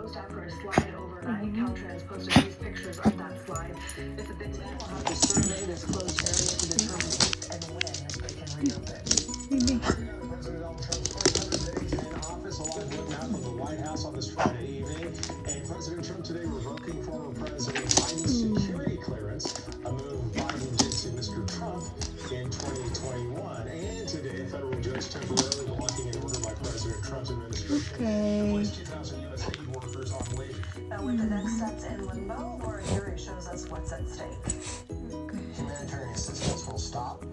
closed after a slide overnight. Caltrans posted these pictures of that slide. If the big team will have to survey this closed area to determine if and when they can reopen. President Donald Trump's first 100 days in office, a live look now from the White House on this Friday evening. And President Trump today revoking former President Biden's security clearance, a move Biden did to Mr. Trump in 2021. And today, a federal judge temporarily blocking an order by President Trump's administration to place 2,000 U.S. aid workers on leave. With the next steps in limbo, Laura Uri shows us what's at stake. Humanitarian assistance will stop.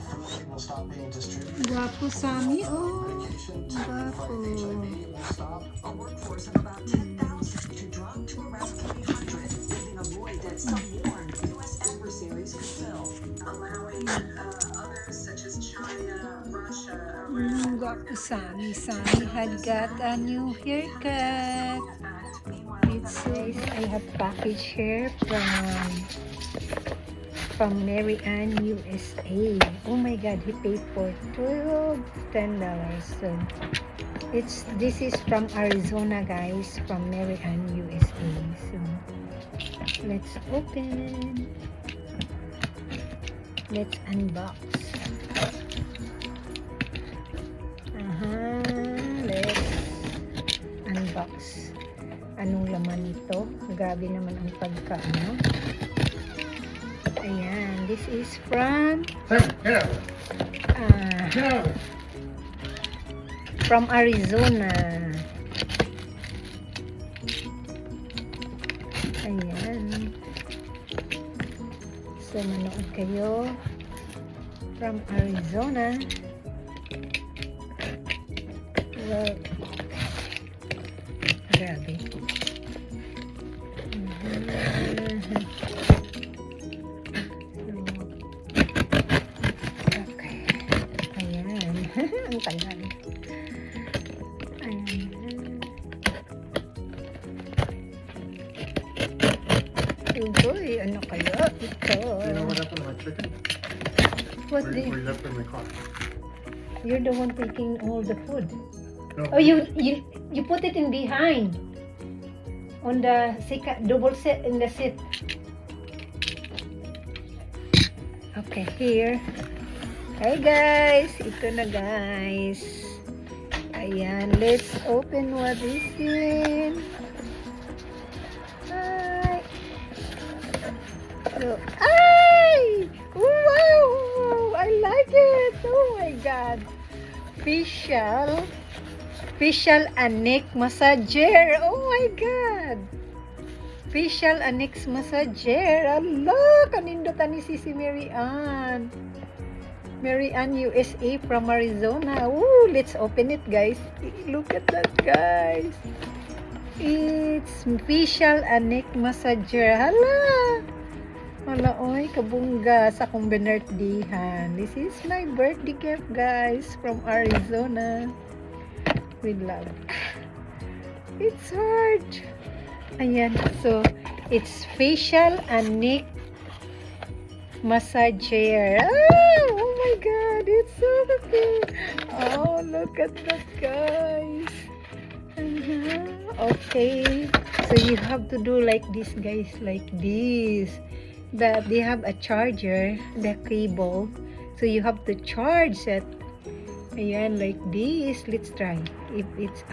Food will stop being distributed. Gwapo Sami, oh. Medication to fight Gwapo. HIV will stop. A workforce of about 10,000 to drop to around 300, leaving a void that some warned U.S. adversaries could fill, allowing others such as China, Russia, Iran, Gwapo Sami. Sami had got a new haircut. It says I have package here from Mary Ann USA. Oh my god, he paid for $10. So this is from Arizona, guys, from Mary Ann USA. So let's open. Let's unbox. Let's unbox. Anong laman nito? Grabe naman ang pagkaano. Ayan, this is from from Arizona. Ayan. So, manood kayo from Arizona. Well, grabe. Okay. Ayan. Ang tagal. Ayan. Uy, ano kaya ito? You know what happened to my chicken? What We the? left in the car. You're the one taking all the food. No, Oh, you put it in behind on the double set in the seat. Okay, here. Hi guys, ito na guys. Ayan, let's open what is in. Hi. So, ay! Wow! I like it! Oh my God! Facial Anik Massager. Oh my God! Facial Anik Massager. Allah! Kanindutan ni si Mary Ann. Mary Ann USA from Arizona. Ooh, let's open it guys. Look at that guys. It's Facial Anik Massager. Hala! Hala, oy, kabungga sa akong binirthdayan. This is my birthday gift guys from Arizona. With love. It's hard. Ayan. So, it's Facial Anik Massager. Oh my God. It's so cute. Oh, look at that, guys. Okay. So, you have to do like this, guys. Like this. That they have a charger, the cable. So, you have to charge it. Ayan, like this. Let's try. If it's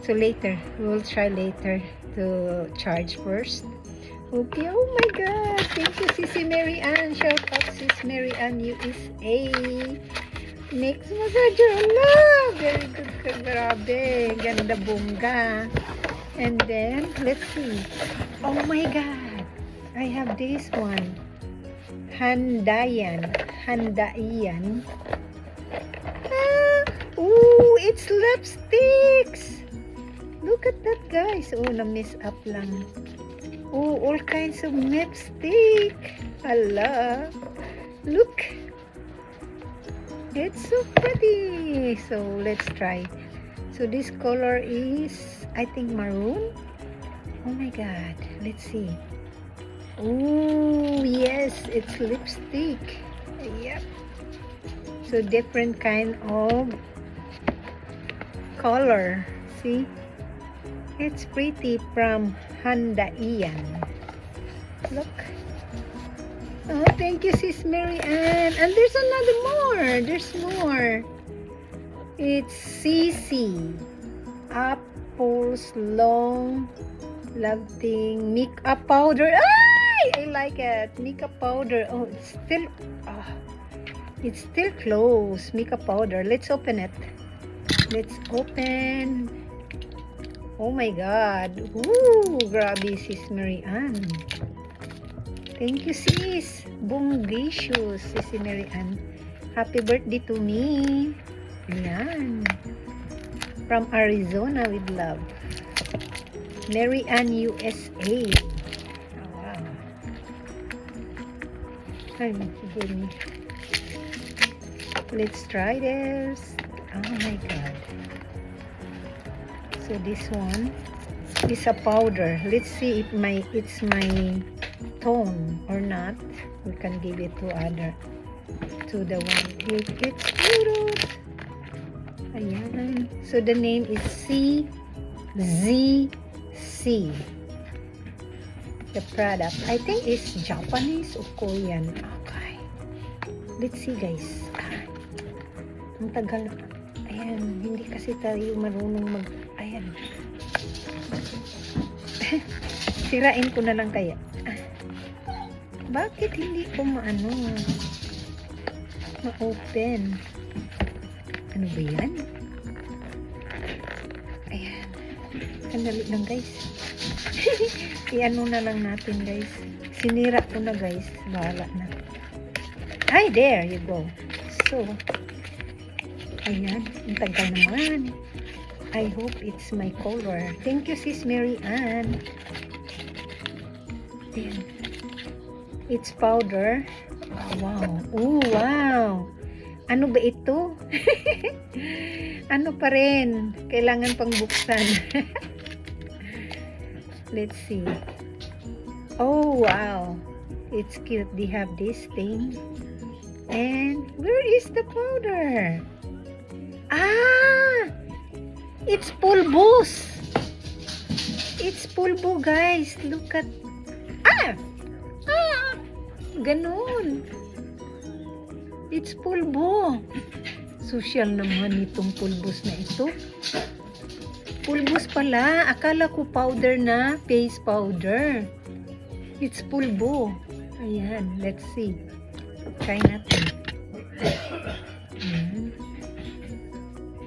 so later. We'll try later to charge first. Okay. Oh my God. Thank you, Sisi Mary Ann. Shout out, Sis Mary Ann USA. Next massager. Allah! Very good. Grabe. Ganda bongga. And then, let's see. Oh my God. I have this one. Handayan. Ooh, it's lipsticks. Look at that, guys. Oh, na-miss up lang. Oh, all kinds of lipstick. Hala. Look. It's so pretty. So, let's try. So, this color is, I think, maroon. Oh my God. Let's see. Oh, yes. It's lipstick. Yep. So, different kind of color. See? It's pretty from Handaian. Look. Oh, thank you, Sis Mary Ann. And there's another more. There's more. It's CC. Apple's long lasting makeup powder. Ay! I like it. Makeup powder. Oh, it's still closed. Makeup powder. Let's open it. Let's open. Oh my God. Ooh, grabe, Sis Mary Ann. Thank you, sis. Bongacious, Sis Mary Ann. Happy birthday to me. Ayan. From Arizona with love. Mary Ann, USA. Oh, wow. Ay, goodness. Let's try this. Oh my God. So this one is a powder. Let's see if it's my tone or not. We can give it to the one. It's cute. Ayan. So the name is CZC. The product. I think it's Japanese or Korean. Okay. Let's see, guys. Ang tagal. Ayan. Hindi kasi tayo marunong ayan. Sirain ko na lang kaya. Bakit hindi ko ma-open? Ano ba yan? Ayan. Sandali lang, guys. I-ano na lang natin, guys. Sinira ko na, guys. Bahala na. Ay, there you go. So, ayan. Ang tagal naman. I hope it's my color. Thank you, Sis Mary Ann. Ayan. It's powder. Wow. Oh, wow. Ano ba ito? Ano pa rin? Kailangan pang buksan. Let's see. Oh, wow. It's cute. They have this thing. And where is the powder? Ah! It's pulbos. It's pulbo, guys. Look at... Ah! Ganon. It's pulbo. Social naman itong pulbos na ito. Pulbos pala. Akala ko powder na. Face powder. It's pulbo. Ayan. Let's see. Try natin.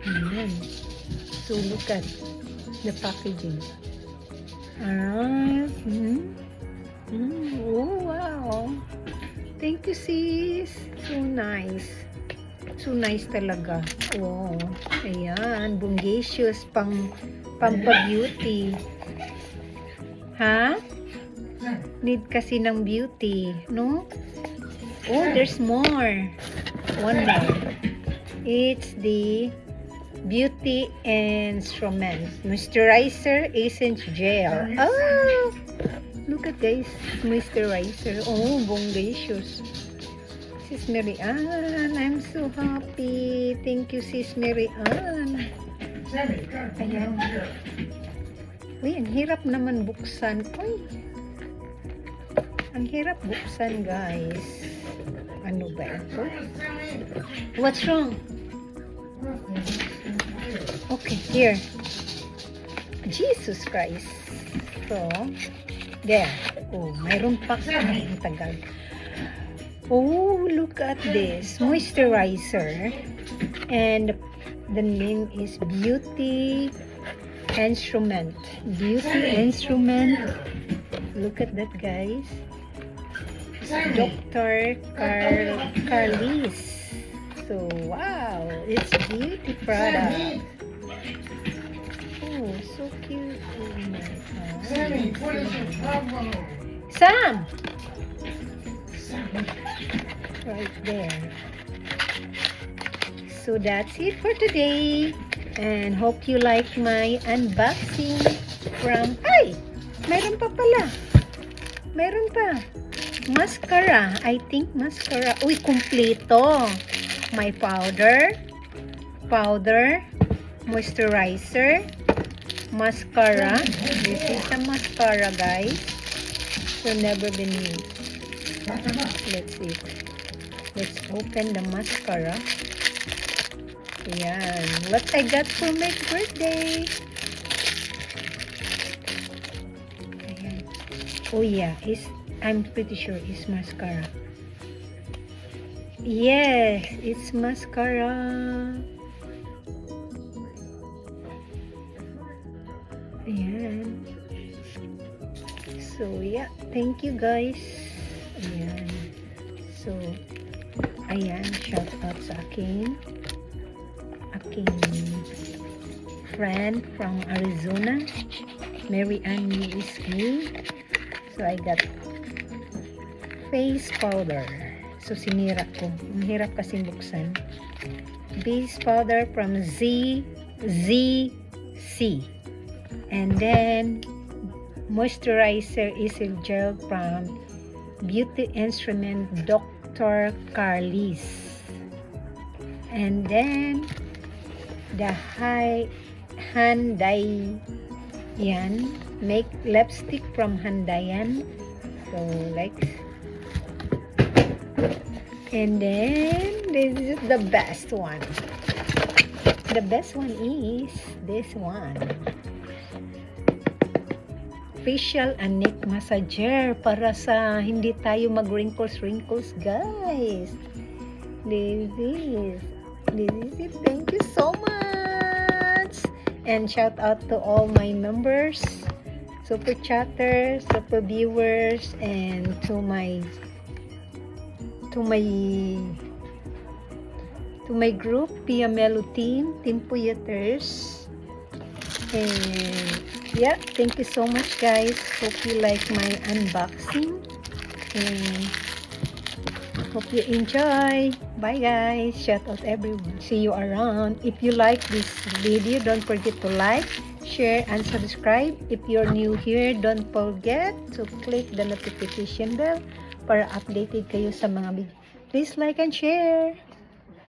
Ayan. So look at the packaging. Oh, wow. Thank you, sis. So nice. So nice talaga. Oh, ayan. Bongacious. Pampa-beauty. Ha? Need kasi ng beauty. No? Oh, there's more. One more. It's the Beauty Instrument. Moisturizer Essence Gel. Oh! Look at, guys, moisturizer. Oh, bongacious. Sis Mary Ann, I'm so happy. Thank you, Sis Mary Ann. Ayan. Uy, ang hirap naman buksan. Uy. Ang hirap buksan, guys. Ano ba ito? What's wrong? Okay, here. Jesus Christ. So, there. Oh, mayroon pa. Ay, tagal. Oh, look at this. Moisturizer. And the name is Beauty Instrument. Beauty Instrument. Look at that, guys. Dr. Carlis. So, wow. It's beauty product. Oh, so cute. Oh my God. Sammy, what is your problem? Sam! Right there. So that's it for today. And hope you like my unboxing from... Ay! Mayroon pa pala. Mayroon pa. Mascara. I think mascara. Uy, kumpleto. My powder. Moisturizer. mascara. This is a mascara, guys. So never been used. Let's see. Let's open the mascara. Ayan. What I got for my birthday. Ayan. Oh yeah, I'm pretty sure it's mascara. Yes, it's mascara. Ayan. So yeah, thank you guys. Ayan. So, ayan, shout out sa aking friend from Arizona, Mary Ann USK. So I got face powder. So sinira ko. Ang hirap kasing buksan. Face powder from ZC. And then moisturizer Easy Gel from Beauty Instrument Dr. Carlis. And then the Handay yan, make lipstick from Handayan. So like, and then this is the best one. The best one is this one. Facial and neck massager para sa hindi tayo mag-wrinkles, guys. This is it. Thank you so much. And shout out to all my members, super chatters, super viewers, and to my group, Pia Melo Team Puyaters. And yeah, thank you so much, guys. Hope you like my unboxing. And hope you enjoy. Bye, guys. Shout out everyone. See you around. If you like this video, don't forget to like, share, and subscribe. If you're new here, don't forget to click the notification bell para updated kayo sa mga video. Please like and share.